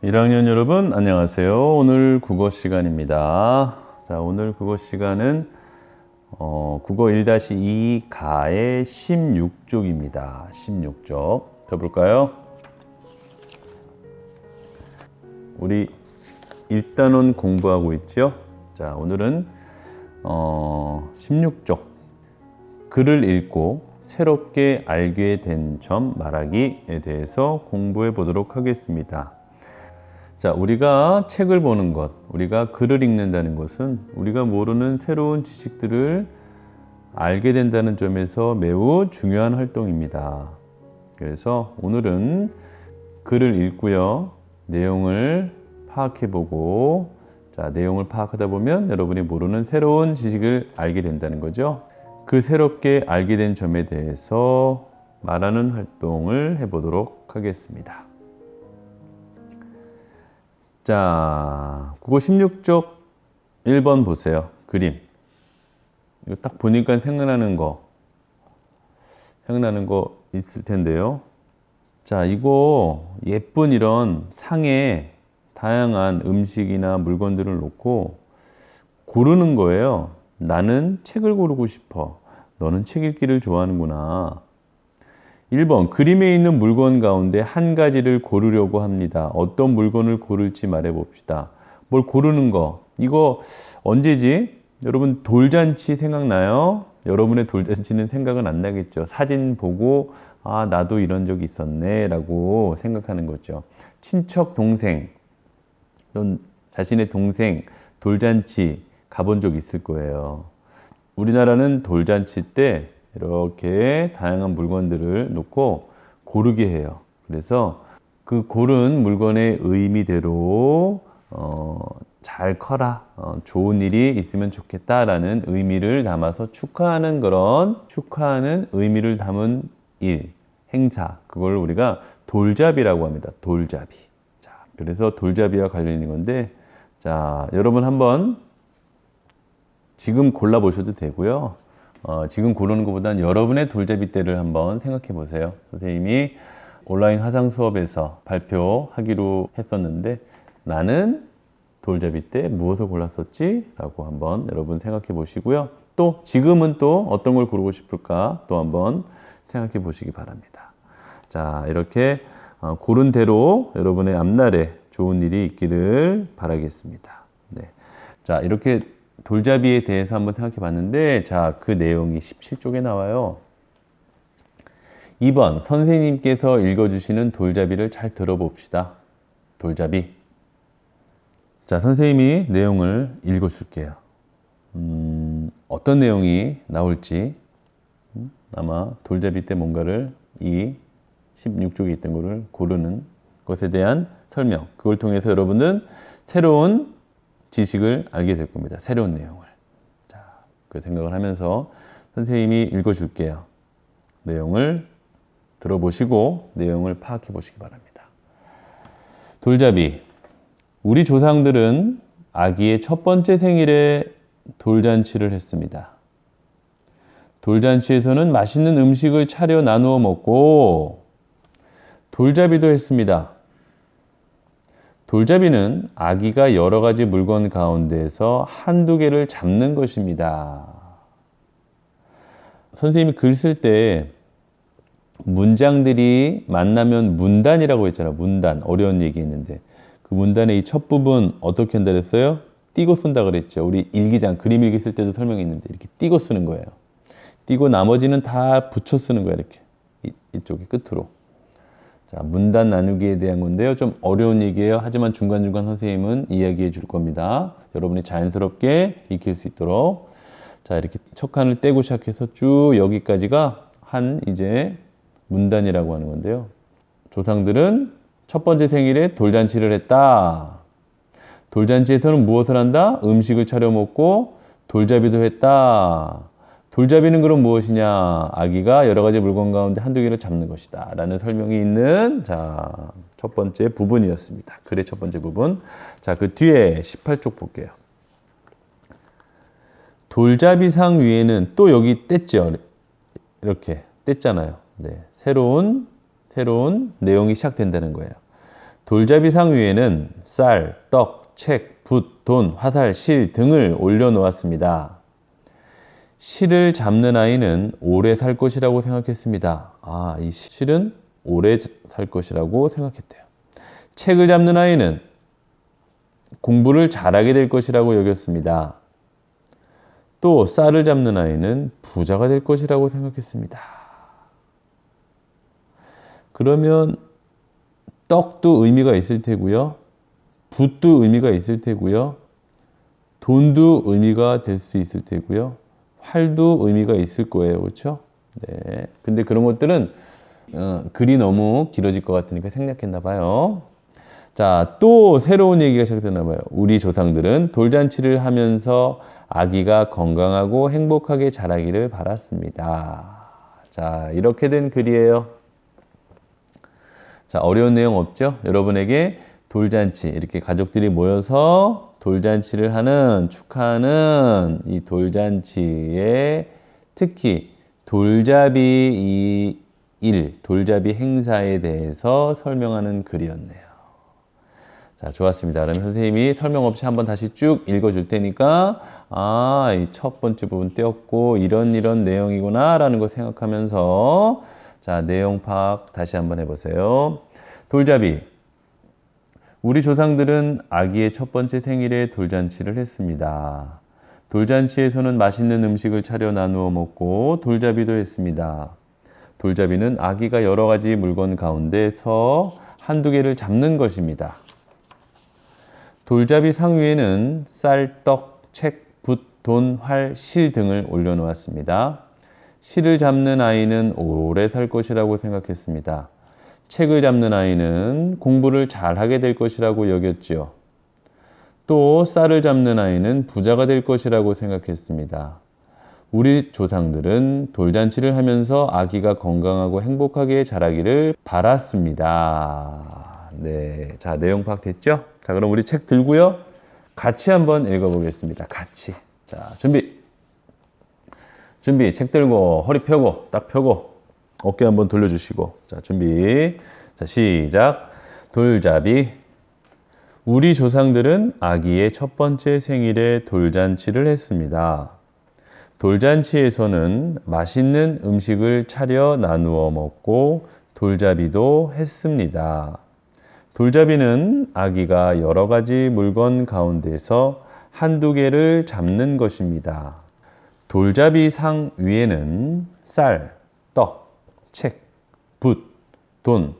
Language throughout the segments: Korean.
1학년 여러분 안녕하세요. 오늘 국어 시간입니다. 자, 오늘 국어 시간은 국어 1-2 가의 16쪽입니다. 16쪽 펴볼까요? 우리 1단원 공부하고 있죠? 자, 오늘은 16쪽 글을 읽고 새롭게 알게 된 점 말하기에 대해서 공부해 보도록 하겠습니다. 자, 우리가 책을 보는 것, 우리가 글을 읽는다는 것은 우리가 모르는 새로운 지식들을 알게 된다는 점에서 매우 중요한 활동입니다. 그래서 오늘은 글을 읽고요, 내용을 파악해보고, 자, 내용을 파악하다 보면 여러분이 모르는 새로운 지식을 알게 된다는 거죠. 그 새롭게 알게 된 점에 대해서 말하는 활동을 해보도록 하겠습니다. 자, 국어 16쪽 1번 보세요. 그림. 이거 딱 보니까 생각나는 거 있을 텐데요. 자, 이거 예쁜 이런 상에 다양한 음식이나 물건들을 놓고 고르는 거예요. 나는 책을 고르고 싶어. 너는 책 읽기를 좋아하는구나. 1번, 그림에 있는 물건 가운데 한 가지를 고르려고 합니다. 어떤 물건을 고를지 말해봅시다. 뭘 고르는 거, 이거 언제지? 여러분 돌잔치 생각나요? 여러분의 돌잔치는 생각은 안 나겠죠. 사진 보고 아, 나도 이런 적이 있었네 라고 생각하는 거죠. 친척 동생, 넌 자신의 동생 돌잔치 가본 적 있을 거예요. 우리나라는 돌잔치 때 이렇게 다양한 물건들을 놓고 고르게 해요. 그래서 그 고른 물건의 의미대로 잘 커라, 좋은 일이 있으면 좋겠다라는 의미를 담아서 축하하는 의미를 담은 일, 행사, 그걸 우리가 돌잡이라고 합니다. 돌잡이. 자, 그래서 돌잡이와 관련 있는 건데, 자, 여러분 한번 지금 골라보셔도 되고요. 지금 고르는 것보다는 여러분의 돌잡이 때를 한번 생각해 보세요. 선생님이 온라인 화상 수업에서 발표하기로 했었는데 나는 돌잡이 때 무엇을 골랐었지? 라고 한번 여러분 생각해 보시고요. 또 지금은 또 어떤 걸 고르고 싶을까? 또 한번 생각해 보시기 바랍니다. 자, 이렇게 고른 대로 여러분의 앞날에 좋은 일이 있기를 바라겠습니다. 네. 자, 이렇게 돌잡이에 대해서 한번 생각해 봤는데, 자, 그 내용이 17쪽에 나와요. 2번, 선생님께서 읽어주시는 돌잡이를 잘 들어봅시다. 돌잡이. 자, 선생님이 내용을 읽어줄게요. 어떤 내용이 나올지, 아마 돌잡이 때 뭔가를 이 16쪽에 있던 거를 고르는 것에 대한 설명, 그걸 통해서 여러분은 새로운 지식을 알게 될 겁니다. 새로운 내용을. 자, 그 생각을 하면서 선생님이 읽어줄게요. 내용을 들어보시고 내용을 파악해 보시기 바랍니다. 돌잡이. 우리 조상들은 아기의 첫 번째 생일에 돌잔치를 했습니다. 돌잔치에서는 맛있는 음식을 차려 나누어 먹고 돌잡이도 했습니다. 돌잡이는 아기가 여러 가지 물건 가운데에서 한두 개를 잡는 것입니다. 선생님이 글 쓸 때 문장들이 만나면 문단이라고 했잖아요. 문단. 어려운 얘기 했는데 그 문단의 이 첫 부분 어떻게 한다 그랬어요? 띄고 쓴다 그랬죠. 우리 일기장, 그림 일기 쓸 때도 설명했는데 이렇게 띄고 쓰는 거예요. 띄고 나머지는 다 붙여 쓰는 거예요. 이렇게 이쪽에 끝으로. 자, 문단 나누기에 대한 건데요. 좀 어려운 얘기예요. 하지만 중간중간 선생님은 이야기해 줄 겁니다. 여러분이 자연스럽게 익힐 수 있도록. 자, 이렇게 첫 칸을 떼고 시작해서 쭉 여기까지가 한 이제 문단이라고 하는 건데요. 조상들은 첫 번째 생일에 돌잔치를 했다. 돌잔치에서는 무엇을 한다? 음식을 차려 먹고 돌잡이도 했다. 돌잡이는 그럼 무엇이냐? 아기가 여러 가지 물건 가운데 한두 개를 잡는 것이다. 라는 설명이 있는, 자, 첫 번째 부분이었습니다. 글의 첫 번째 부분. 자, 그 뒤에 18쪽 볼게요. 돌잡이상 위에는 또 여기 뗐죠. 이렇게 뗐잖아요. 네. 새로운 내용이 시작된다는 거예요. 돌잡이 상 위에는 쌀, 떡, 책, 붓, 돈, 화살, 실 등을 올려놓았습니다. 실을 잡는 아이는 오래 살 것이라고 생각했습니다. 이 실은 오래 살 것이라고 생각했대요. 책을 잡는 아이는 공부를 잘하게 될 것이라고 여겼습니다. 또 쌀을 잡는 아이는 부자가 될 것이라고 생각했습니다. 그러면 떡도 의미가 있을 테고요. 붓도 의미가 있을 테고요. 돈도 의미가 될 수 있을 테고요. 활도 의미가 있을 거예요. 그렇죠? 네. 근데 그런 것들은 글이 너무 길어질 것 같으니까 생략했나 봐요. 자, 또 새로운 얘기가 시작됐나 봐요. 우리 조상들은 돌잔치를 하면서 아기가 건강하고 행복하게 자라기를 바랐습니다. 자, 이렇게 된 글이에요. 자, 어려운 내용 없죠? 여러분에게 돌잔치, 이렇게 가족들이 모여서 돌잔치를 하는, 축하하는 이 돌잔치에 특히 돌잡이 돌잡이 행사에 대해서 설명하는 글이었네요. 자, 좋았습니다. 그러면 선생님이 설명 없이 한번 다시 쭉 읽어줄 테니까, 이 첫 번째 부분 떼었고, 이런 내용이구나, 라는 거 생각하면서, 자, 내용 파악 다시 한번 해보세요. 돌잡이. 우리 조상들은 아기의 첫 번째 생일에 돌잔치를 했습니다. 돌잔치에서는 맛있는 음식을 차려 나누어 먹고 돌잡이도 했습니다. 돌잡이는 아기가 여러 가지 물건 가운데서 한두 개를 잡는 것입니다. 돌잡이 상 위에는 쌀, 떡, 책, 붓, 돈, 활, 실 등을 올려놓았습니다. 실을 잡는 아이는 오래 살 것이라고 생각했습니다. 책을 잡는 아이는 공부를 잘하게 될 것이라고 여겼지요. 또 쌀을 잡는 아이는 부자가 될 것이라고 생각했습니다. 우리 조상들은 돌잔치를 하면서 아기가 건강하고 행복하게 자라기를 바랐습니다. 네, 자, 내용 파악됐죠? 자, 그럼 우리 책 들고요. 같이 한번 읽어보겠습니다. 같이. 자, 준비, 책 들고 허리 펴고 딱 펴고 어깨 한번 돌려주시고, 자, 준비. 자, 시작. 돌잡이. 우리 조상들은 아기의 첫 번째 생일에 돌잔치를 했습니다. 돌잔치에서는 맛있는 음식을 차려 나누어 먹고 돌잡이도 했습니다. 돌잡이는 아기가 여러 가지 물건 가운데서 한두 개를 잡는 것입니다. 돌잡이 상 위에는 쌀, 떡, 책, 붓, 돈,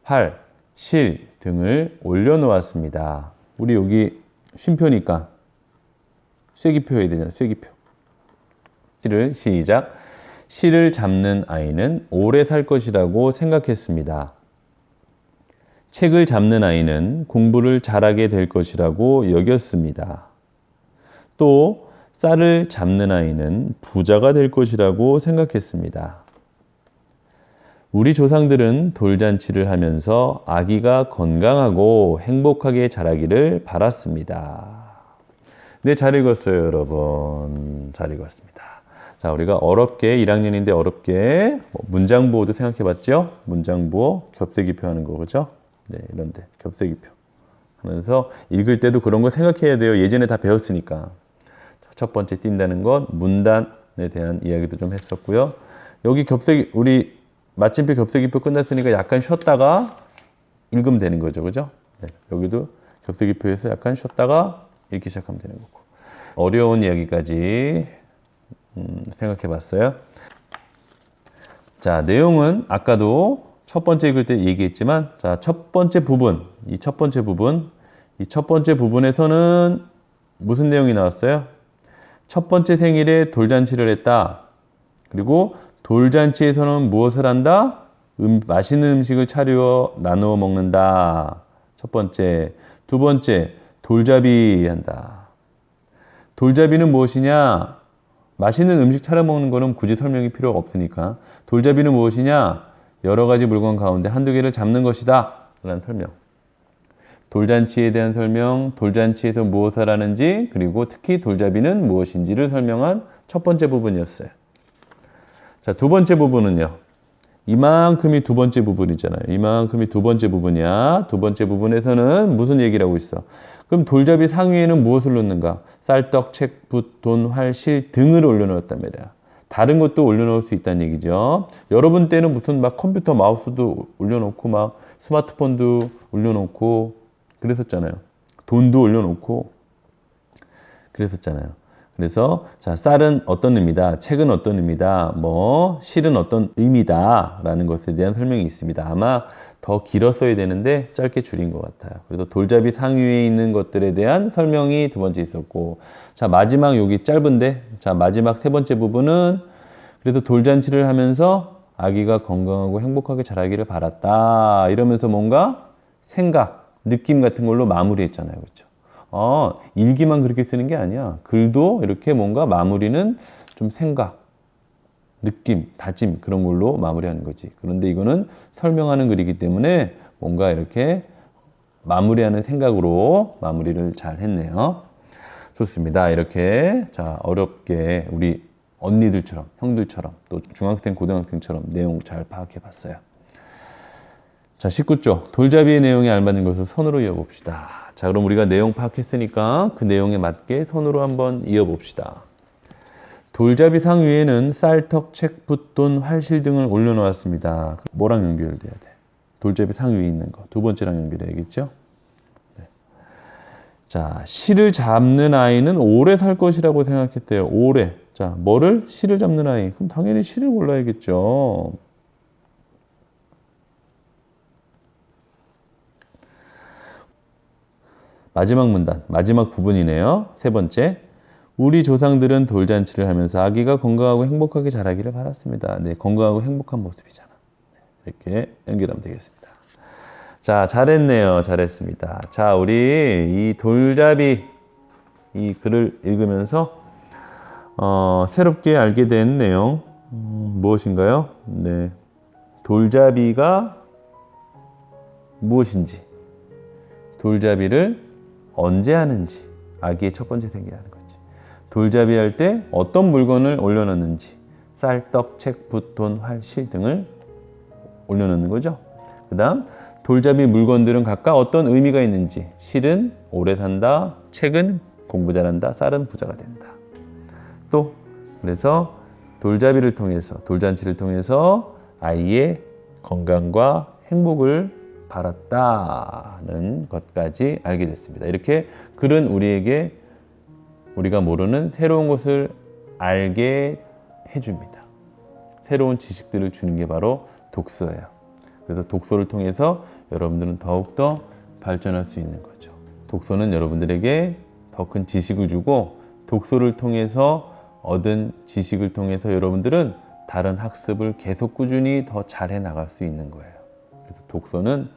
활, 실 등을 올려놓았습니다. 우리 여기 쉼표니까 쐐기표 해야 되잖아요. 쐐기표. 시작. 실을 잡는 아이는 오래 살 것이라고 생각했습니다. 책을 잡는 아이는 공부를 잘하게 될 것이라고 여겼습니다. 또 쌀을 잡는 아이는 부자가 될 것이라고 생각했습니다. 우리 조상들은 돌잔치를 하면서 아기가 건강하고 행복하게 자라기를 바랐습니다. 네, 잘 읽었어요, 여러분. 잘 읽었습니다. 자, 우리가 어렵게 1학년인데 어렵게 문장부호도 생각해 봤죠? 문장부호, 겹세기표 하는 거, 그죠? 네, 이런데 겹세기표 하면서 읽을 때도 그런 거 생각해야 돼요. 예전에 다 배웠으니까. 첫 번째 띈다는 건 문단에 대한 이야기도 좀 했었고요. 여기 우리 마침표 겹세기표 끝났으니까 약간 쉬었다가 읽으면 되는 거죠, 그죠? 네, 여기도 겹세기표에서 약간 쉬었다가 읽기 시작하면 되는 거고. 어려운 이야기까지 생각해 봤어요. 자, 내용은 아까도 첫 번째 읽을 때 얘기했지만, 자, 첫 번째 부분에서는 무슨 내용이 나왔어요? 첫 번째 생일에 돌잔치를 했다. 그리고 돌잔치에서는 무엇을 한다? 맛있는 음식을 차려 나누어 먹는다. 첫 번째. 두 번째, 돌잡이 한다. 돌잡이는 무엇이냐? 맛있는 음식 차려 먹는 거는 굳이 설명이 필요 없으니까. 돌잡이는 무엇이냐? 여러 가지 물건 가운데 한두 개를 잡는 것이다. 라는 설명. 돌잔치에 대한 설명, 돌잔치에서 무엇을 하는지, 그리고 특히 돌잡이는 무엇인지를 설명한 첫 번째 부분이었어요. 자, 두 번째 부분은요. 이만큼이 두 번째 부분이잖아요. 이만큼이 두 번째 부분이야. 두 번째 부분에서는 무슨 얘기를 하고 있어? 그럼 돌잡이 상위에는 무엇을 놓는가? 쌀떡, 책, 붓, 돈, 활, 실 등을 올려놓았단 말이야. 다른 것도 올려놓을 수 있다는 얘기죠. 여러분 때는 무슨 막 컴퓨터 마우스도 올려놓고 막 스마트폰도 올려놓고 그랬었잖아요. 돈도 올려놓고 그랬었잖아요. 그래서 자, 쌀은 어떤 의미다, 책은 어떤 의미다, 뭐 실은 어떤 의미다라는 것에 대한 설명이 있습니다. 아마 더 길어 써야 되는데 짧게 줄인 것 같아요. 그래서 돌잡이 상위에 있는 것들에 대한 설명이 두 번째 있었고, 자 마지막 여기 짧은데, 자 마지막 세 번째 부분은 그래도 돌잔치를 하면서 아기가 건강하고 행복하게 자라기를 바랐다 이러면서 뭔가 생각, 느낌 같은 걸로 마무리했잖아요, 그렇죠? 일기만 그렇게 쓰는 게 아니야. 글도 이렇게 뭔가 마무리는 좀 생각, 느낌, 다짐 그런 걸로 마무리하는 거지. 그런데 이거는 설명하는 글이기 때문에 뭔가 이렇게 마무리하는 생각으로 마무리를 잘 했네요. 좋습니다. 이렇게 자 어렵게 우리 언니들처럼, 형들처럼 또 중학생, 고등학생처럼 내용 잘 파악해 봤어요. 자, 19쪽. 돌잡이의 내용에 알맞는 것을 손으로 이어봅시다. 자, 그럼 우리가 내용 파악했으니까 그 내용에 맞게 손으로 한번 이어봅시다. 돌잡이 상 위에는 쌀, 턱, 책, 붓, 돈, 활실 등을 올려놓았습니다. 뭐랑 연결돼야 돼? 돌잡이 상 위에 있는 거. 두 번째랑 연결해야겠죠? 네. 자, 실을 잡는 아이는 오래 살 것이라고 생각했대요. 오래. 자, 뭐를? 실을 잡는 아이. 그럼 당연히 실을 골라야겠죠. 마지막 문단, 마지막 부분이네요. 세 번째. 우리 조상들은 돌잔치를 하면서 아기가 건강하고 행복하게 자라기를 바랐습니다. 네, 건강하고 행복한 모습이잖아. 이렇게 연결하면 되겠습니다. 자, 잘했네요. 잘했습니다. 자, 우리 이 돌잡이 이 글을 읽으면서 새롭게 알게 된 내용 무엇인가요? 네, 돌잡이가 무엇인지, 돌잡이를 언제 하는지, 아기의 첫 번째 생기라는 거지. 돌잡이 할 때 어떤 물건을 올려놓는지, 쌀, 떡, 책, 붓, 돈, 활, 실 등을 올려놓는 거죠. 그 다음 돌잡이 물건들은 각각 어떤 의미가 있는지, 실은 오래 산다, 책은 공부 잘한다, 쌀은 부자가 된다. 또 그래서 돌잡이를 통해서, 돌잔치를 통해서 아이의 건강과 행복을 바랐다는 것까지 알게 됐습니다. 이렇게 글은 우리에게 우리가 모르는 새로운 것을 알게 해줍니다. 새로운 지식들을 주는 게 바로 독서예요. 그래서 독서를 통해서 여러분들은 더욱더 발전할 수 있는 거죠. 독서는 여러분들에게 더 큰 지식을 주고, 독서를 통해서 얻은 지식을 통해서 여러분들은 다른 학습을 계속 꾸준히 더 잘해 나갈 수 있는 거예요. 그래서 독서는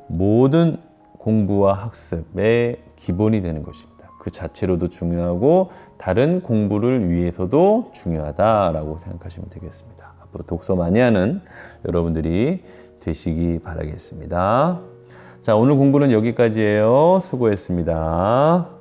모든 공부와 학습의 기본이 되는 것입니다. 그 자체로도 중요하고 다른 공부를 위해서도 중요하다라고 생각하시면 되겠습니다. 앞으로 독서 많이 하는 여러분들이 되시기 바라겠습니다. 자, 오늘 공부는 여기까지예요. 수고했습니다.